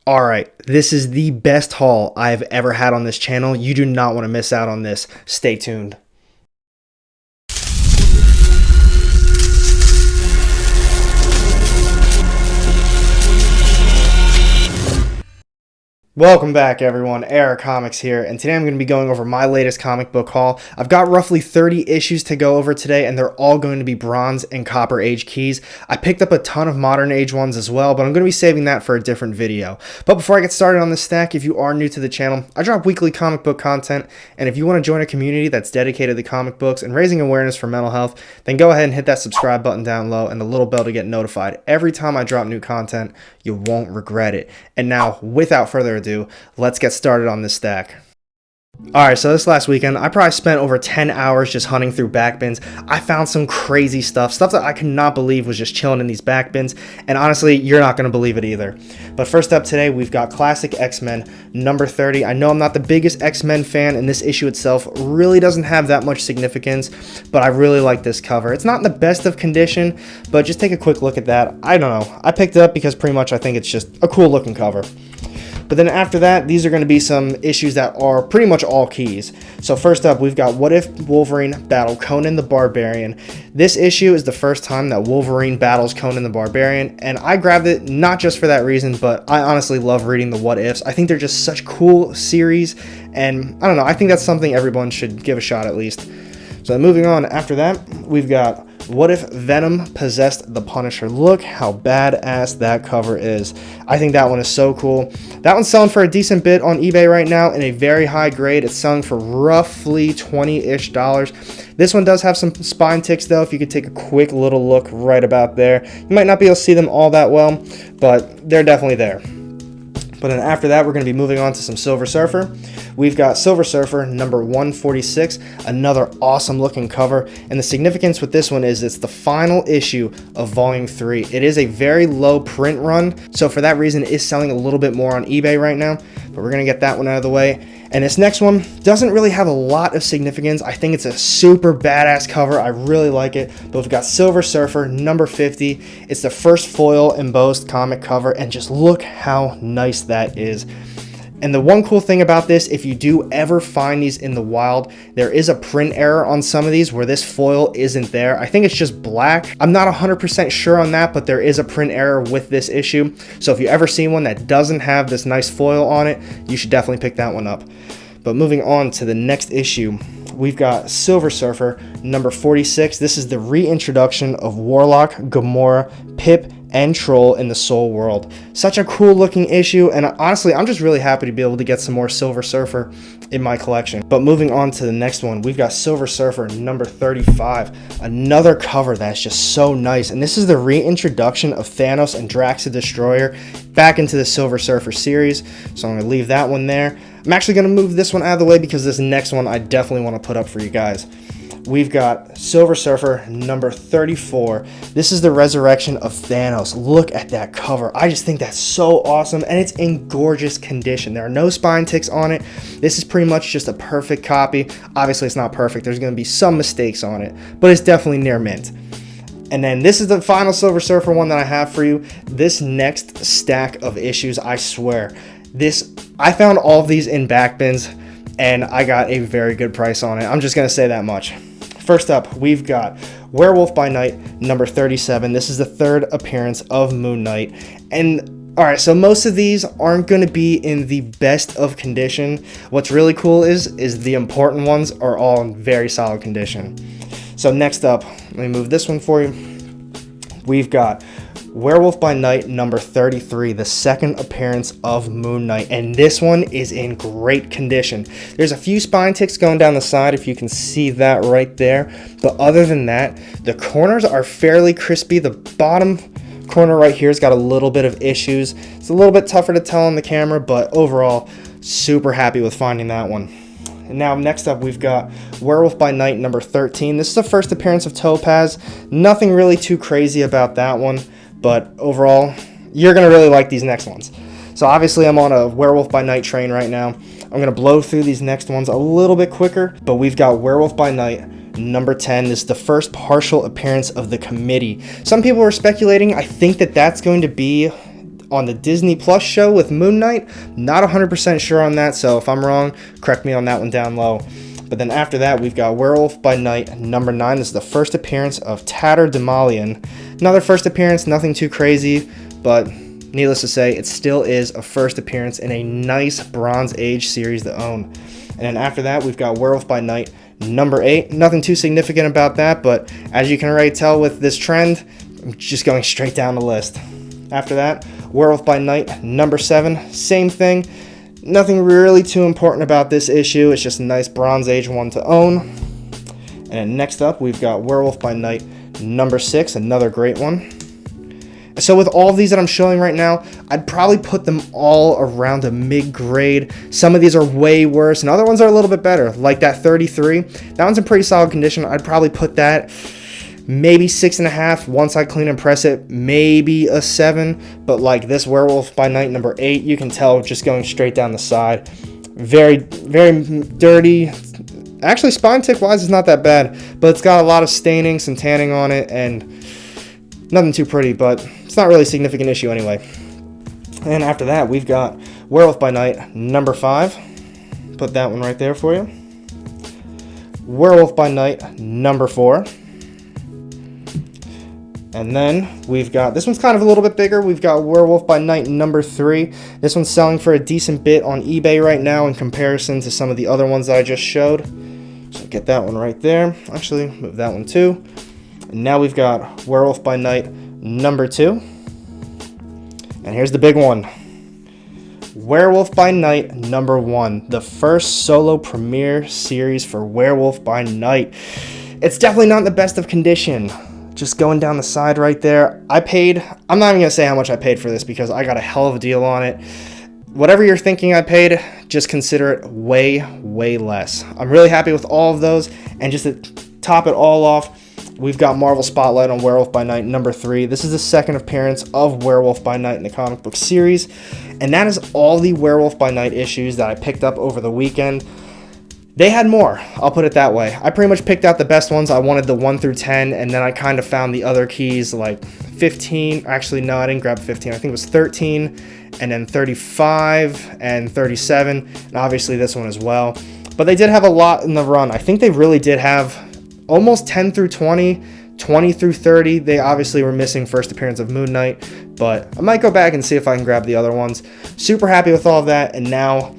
Alright, this is the best haul I've ever had on this channel. You do not want to miss out on this. Stay tuned. Welcome back everyone, Era Comics here, and today I'm going to be going over my latest comic book haul. I've got roughly 30 issues to go over today, and they're all going to be Bronze and Copper Age keys. I picked up a ton of Modern Age ones as well, but I'm going to be saving that for a different video. But before I get started on this stack, if you are new to the channel, I drop weekly comic book content, and if you want to join a community that's dedicated to comic books and raising awareness for mental health, then go ahead and hit that subscribe button down low and the little bell to get notified. Every time I drop new content, you won't regret it. And now, without further ado, let's get started on this stack. Alright, so this last weekend, I probably spent over 10 hours just hunting through back bins. I found some crazy stuff that I could not believe was just chilling in these back bins, and honestly, you're not going to believe it either. But first up today, we've got Classic X-Men number 30. I know I'm not the biggest X-Men fan, and this issue itself really doesn't have that much significance, but I really like this cover. It's not in the best of condition, but just take a quick look at that. I don't know. I picked it up because pretty much I think it's just a cool looking cover. But then after that, these are going to be some issues that are pretty much all keys. So first up, we've got What If Wolverine Battle Conan the Barbarian. This issue is the first time that Wolverine battles Conan the Barbarian, and I grabbed it not just for that reason, but I honestly love reading the what ifs. I think they're just such cool series, and I don't know, I think that's something everyone should give a shot at least. So moving on, after that, we've got What If Venom Possessed the Punisher. Look how badass that cover is. I think that one is so cool. That one's selling for a decent bit on eBay right now in a very high grade. It's selling for roughly $20-ish. This one does have some spine ticks though, if you could take a quick little look right about there. You might not be able to see them all that well, but they're definitely there. But then after that, we're going to be moving on to some Silver Surfer. We've got Silver Surfer number 146, another awesome looking cover. And the significance with this one is it's the final issue of Volume 3. It is a very low print run, so for that reason, it is selling a little bit more on eBay right now. But we're going to get that one out of the way. And this next one doesn't really have a lot of significance. I think it's a super badass cover. I really like it. But we've got Silver Surfer number 50. It's the first foil embossed comic cover, and just look how nice that is. And the one cool thing about this, if you do ever find these in the wild, there is a print error on some of these where this foil isn't there. I think it's just black. I'm not 100% sure on that, but there is a print error with this issue. So if you ever see one that doesn't have this nice foil on it, you should definitely pick that one up. But moving on to the next issue, we've got Silver Surfer number 46. This is the reintroduction of Warlock, Gamora, Pip, and Troll in the Soul World. Such a cool looking issue, and honestly, I'm just really happy to be able to get some more Silver Surfer in my collection. But moving on to the next one, we've got Silver Surfer number 35. Another cover that's just so nice, and this is the reintroduction of Thanos and Drax the Destroyer back into the Silver Surfer series, so I'm going to leave that one there. I'm actually going to move this one out of the way because this next one I definitely want to put up for you guys. We've got Silver Surfer number 34. This is the resurrection of Thanos. Look at that cover. I just think that's so awesome, and it's in gorgeous condition. There are no spine ticks on it. This is pretty much just a perfect copy. Obviously, it's not perfect. There's going to be some mistakes on it, but it's definitely near mint. And then this is the final Silver Surfer one that I have for you. This next stack of issues, I swear, I found all of these in back bins, and I got a very good price on it. I'm just going to say that much. First up, we've got Werewolf by Night number 37. This is the third appearance of Moon Knight. And alright, so most of these aren't going to be in the best of condition. What's really cool is the important ones are all in very solid condition. So next up, let me move this one for you. We've got Werewolf by Night number 33, the second appearance of Moon Knight, and this one is in great condition. There's a few spine ticks going down the side, if you can see that right there, but other than that, the corners are fairly crispy. The bottom corner right here has got a little bit of issues. It's a little bit tougher to tell on the camera, but overall, super happy with finding that one. And now next up, we've got Werewolf by Night number 13. This is the first appearance of Topaz. Nothing really too crazy about that one, but overall, you're going to really like these next ones. So obviously, I'm on a Werewolf by Night train right now. I'm going to blow through these next ones a little bit quicker, but we've got Werewolf by Night number 10. This is the first partial appearance of the Committee. Some people are speculating, I think that that's going to be on the Disney Plus show with Moon Knight. Not 100% sure on that, so if I'm wrong, correct me on that one down low. But then after that, we've got Werewolf by Night number 9. This is the first appearance of Tatterdemalion. Another first appearance, nothing too crazy, but needless to say, it still is a first appearance in a nice Bronze Age series to own. And then after that, we've got Werewolf by Night number 8. Nothing too significant about that, but as you can already tell with this trend, I'm just going straight down the list. After that, Werewolf by Night number 7. Same thing. Nothing really too important about this issue. It's just a nice Bronze Age one to own. And then next up, we've got Werewolf by Night number 6, another great one. So with all of these that I'm showing right now, I'd probably put them all around a mid-grade. Some of these are way worse, and other ones are a little bit better, like that 33. That one's in pretty solid condition. I'd probably put that maybe 6.5 once I clean and press it, maybe a 7. But like this Werewolf by Night number 8, you can tell just going straight down the side. Very, very dirty. Actually, spine tick wise is not that bad, but it's got a lot of staining, some tanning on it, and nothing too pretty, but it's not really a significant issue anyway. And after that, we've got Werewolf by Night number 5. Put that one right there for you. Werewolf by Night number 4. And then we've got, this one's kind of a little bit bigger. We've got Werewolf by Night number 3. This one's selling for a decent bit on eBay right now in comparison to some of the other ones that I just showed. So get that one right there. Actually, move that one too. And now we've got Werewolf by Night number 2. And here's the big one. Werewolf by Night number 1. The first solo premiere series for Werewolf by Night. It's definitely not in the best of condition. Just going down the side right there. I'm not even going to say how much I paid for this because I got a hell of a deal on it. Whatever you're thinking I paid, just consider it way, way less. I'm really happy with all of those. And just to top it all off, we've got Marvel Spotlight on Werewolf by Night number 3. This is the second appearance of Werewolf by Night in the comic book series. And that is all the Werewolf by Night issues that I picked up over the weekend. They had more, I'll put it that way. I pretty much picked out the best ones. I wanted the 1 through 10, and then I kind of found the other keys like 15. Actually, no, I didn't grab 15. I think it was 13, and then 35, and 37, and obviously this one as well. But they did have a lot in the run. I think they really did have almost 10 through 20, 20 through 30. They obviously were missing first appearance of Moon Knight, but I might go back and see if I can grab the other ones. Super happy with all of that, and now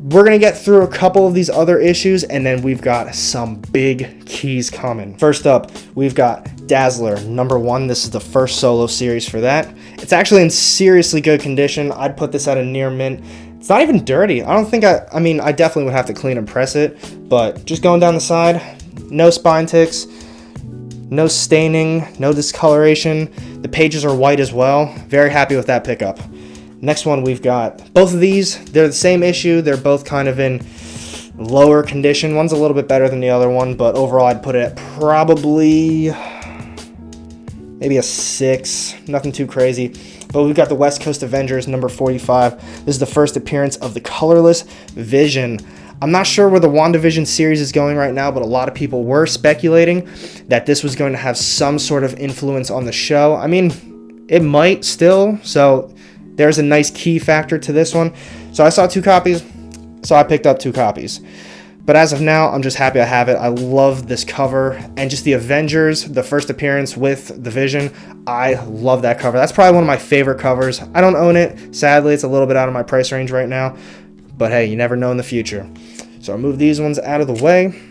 we're going to get through a couple of these other issues, and then we've got some big keys coming. First up, we've got Dazzler Number One. This is the first solo series for that. It's actually in seriously good condition. I'd put this at a near mint. It's not even dirty. I don't think I mean, I definitely would have to clean and press it, but just going down the side, no spine ticks, no staining, no discoloration. The pages are white as well. Very happy with that pickup. Next one, we've got both of these. They're the same issue. They're both kind of in lower condition. One's a little bit better than the other one, but overall I'd put it at probably maybe a 6. Nothing too crazy. But we've got the West Coast Avengers number 45. This is the first appearance of the colorless Vision. I'm not sure where the WandaVision series is going right now, but a lot of people were speculating that this was going to have some sort of influence on the show. I mean, it might still, so there's a nice key factor to this one. So I saw 2 copies, so I picked up 2 copies. But as of now, I'm just happy I have it. I love this cover, and just the Avengers, the first appearance with the Vision. I love that cover. That's probably one of my favorite covers. I don't own it. Sadly, it's a little bit out of my price range right now. But hey, you never know in the future. So I'll move these ones out of the way.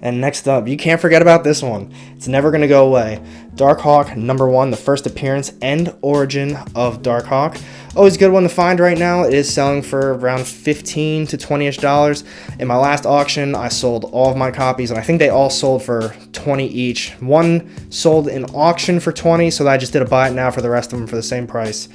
And next up, you can't forget about this one. It's never going to go away. Darkhawk number 1, the first appearance and origin of Darkhawk. Always a good one to find right now. It is selling for around $15 to $20-ish. In my last auction, I sold all of my copies, and I think they all sold for $20 each. One sold in auction for $20, so I just did a buy it now for the rest of them for the same price.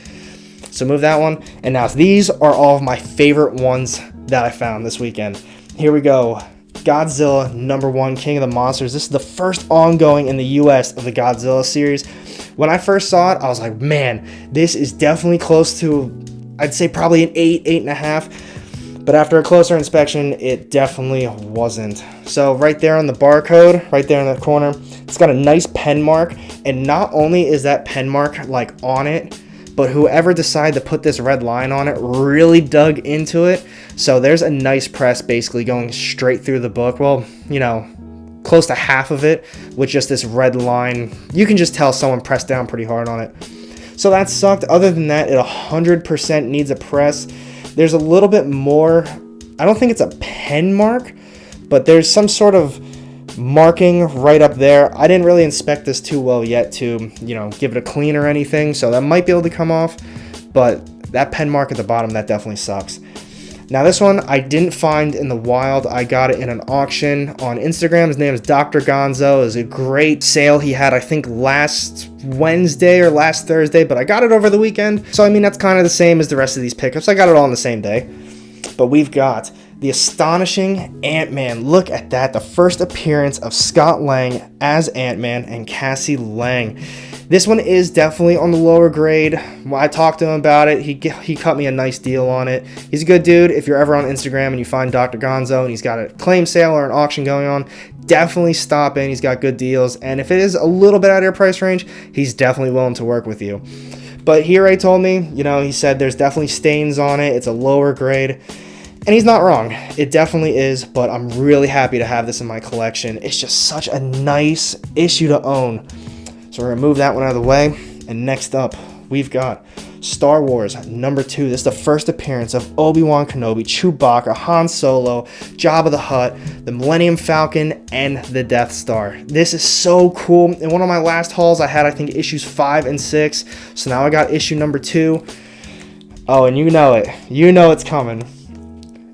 So move that one. And now these are all of my favorite ones that I found this weekend. Here we go. Godzilla number 1, King of the Monsters. This is the first ongoing in the US of the Godzilla series. When I first saw it, I was like, man, this is definitely close to, I'd say probably an 8, 8.5. But after a closer inspection, it definitely wasn't. So right there on the barcode, right there in the corner, it's got a nice pen mark. And not only is that pen mark like on it, but whoever decided to put this red line on it really dug into it. So there's a nice press basically going straight through the book. Well, you know, close to half of it with just this red line. You can just tell someone pressed down pretty hard on it. So that sucked. Other than that, it 100% needs a press. There's a little bit more. I don't think it's a pen mark, but there's some sort of marking right up there. I didn't really inspect this too well yet to, you know, give it a clean or anything, so that might be able to come off, but that pen mark at the bottom, that definitely sucks. Now this one I didn't find in the wild. I got it in an auction on Instagram. His name is Dr. Gonzo. It was a great sale he had, I think last Wednesday or last Thursday, but I got it over the weekend. So I mean, that's kind of the same as the rest of these pickups. I got it all on the same day. But we've got the Astonishing Ant-Man. Look at that. The first appearance of Scott Lang as Ant-Man and Cassie Lang. This one is definitely on the lower grade. When I talked to him about it, he cut me a nice deal on it. He's a good dude. If you're ever on Instagram and you find Dr. Gonzo and he's got a claim sale or an auction going on, definitely stop in. He's got good deals. And if it is a little bit out of your price range, he's definitely willing to work with you. But he already told me, you know, he said there's definitely stains on it. It's a lower grade. And he's not wrong. It definitely is, but I'm really happy to have this in my collection. It's just such a nice issue to own. So we're going to move that one out of the way. And next up, we've got Star Wars number 2. This is the first appearance of Obi-Wan Kenobi, Chewbacca, Han Solo, Jabba the Hutt, the Millennium Falcon, and the Death Star. This is so cool. In one of my last hauls, I had, I think, issues 5 and 6. So now I got issue number 2. Oh, and you know it. You know it's coming.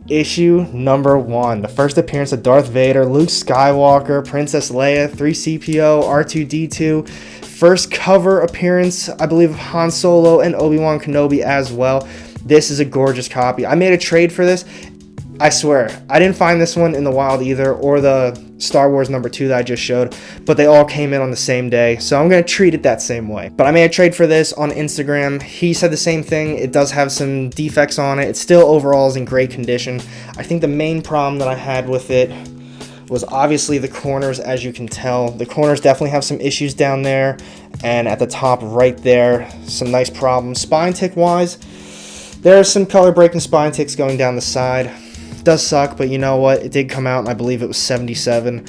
Issue number 1, the first appearance of Darth Vader, Luke Skywalker, Princess Leia, 3CPO, R2-D2, first cover appearance, I believe, of Han Solo and Obi-Wan Kenobi as well. This is a gorgeous copy. I made a trade for this. I swear, I didn't find this one in the wild either, or the Star Wars number 2 that I just showed, but they all came in on the same day, so I'm going to treat it that same way. But I made a trade for this on Instagram. He said the same thing. It does have some defects on it. It still overall is in great condition. I think the main problem that I had with it was obviously the corners. As you can tell, the corners definitely have some issues down there, and at the top right there, some nice problems. Spine tick wise, there's some color breaking spine ticks going down the side. Does suck, but you know what? It did come out, and I believe it was 77.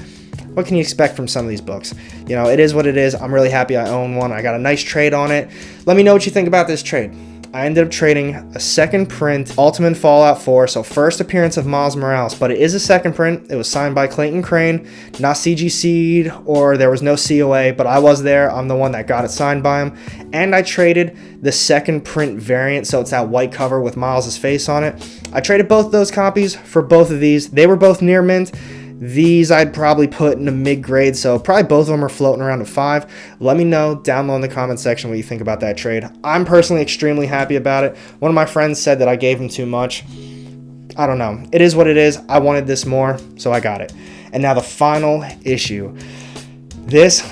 What can you expect from some of these books? You know, it is what it is. I'm really happy I own one. I got a nice trade on it. Let me know what you think about this trade. I ended up trading a second print Ultimate Fallout 4, so first appearance of Miles Morales, but it is a second print. It was signed by Clayton Crane, not CGC'd, or there was no COA, but I was there. I'm the one that got it signed by him. And I traded the second print variant, so it's that white cover with Miles' face on it. I traded both those copies for both of these. They were both near mint. These I'd probably put in a mid-grade, so probably both of them are floating around a 5. Let me know down below in the comment section what you think about that trade. I'm personally extremely happy about it. One of my friends said that I gave him too much. I don't know. It is what it is. I wanted this more, so I got it. And now the final issue. This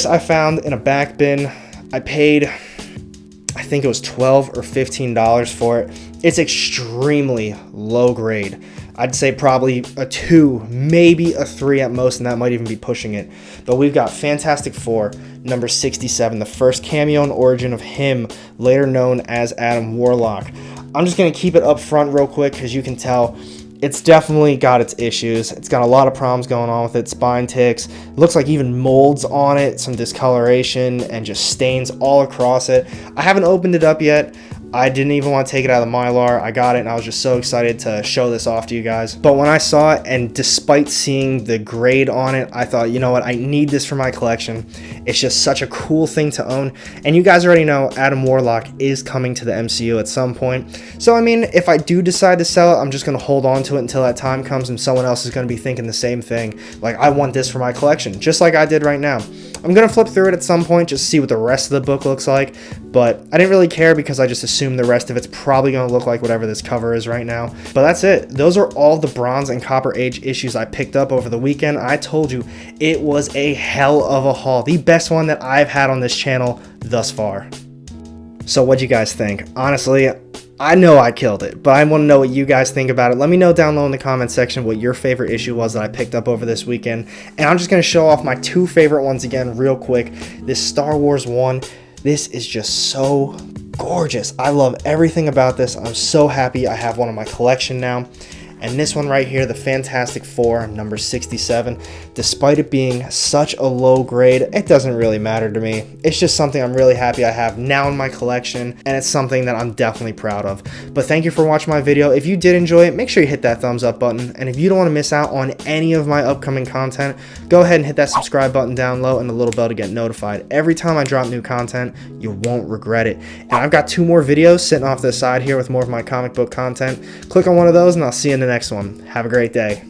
I found in a back bin. I paid, I think it was $12 or $15 for it. It's extremely low grade. I'd say probably a 2, maybe a 3 at most, and that might even be pushing it. But we've got Fantastic Four, number 67, the first cameo and origin of him, later known as Adam Warlock. I'm just going to keep it up front real quick because you can tell it's definitely got its issues. It's got a lot of problems going on with it, spine ticks. Looks like even molds on it, some discoloration, and just stains all across it. I haven't opened it up yet. I didn't even want to take it out of the Mylar. I got it, and I was just so excited to show this off to you guys. But when I saw it, and despite seeing the grade on it, I thought, you know what, I need this for my collection. It's just such a cool thing to own. And you guys already know Adam Warlock is coming to the MCU at some point. So, I mean, if I do decide to sell it, I'm just going to hold on to it until that time comes and someone else is going to be thinking the same thing. Like, I want this for my collection, just like I did right now. I'm going to flip through it at some point just to see what the rest of the book looks like, but I didn't really care because I just assumed the rest of it's probably going to look like whatever this cover is right now. But that's it. Those are all the Bronze and Copper Age issues I picked up over the weekend. I told you it was a hell of a haul. The best one that I've had on this channel thus far. So what'd you guys think? Honestly, I know I killed it, but I want to know what you guys think about it. Let me know down below in the comment section what your favorite issue was that I picked up over this weekend. And I'm just going to show off my 2 favorite ones again real quick. This Star Wars one. This is just so gorgeous. I love everything about this. I'm so happy I have one in my collection now. And this one right here, the Fantastic Four, number 67, despite it being such a low grade, it doesn't really matter to me. It's just something I'm really happy I have now in my collection, and it's something that I'm definitely proud of. But thank you for watching my video. If you did enjoy it, make sure you hit that thumbs up button. And if you don't want to miss out on any of my upcoming content, go ahead and hit that subscribe button down low and the little bell to get notified. Every time I drop new content, you won't regret it. And I've got 2 more videos sitting off to the side here with more of my comic book content. Click on one of those and I'll see you in the next one. Have a great day.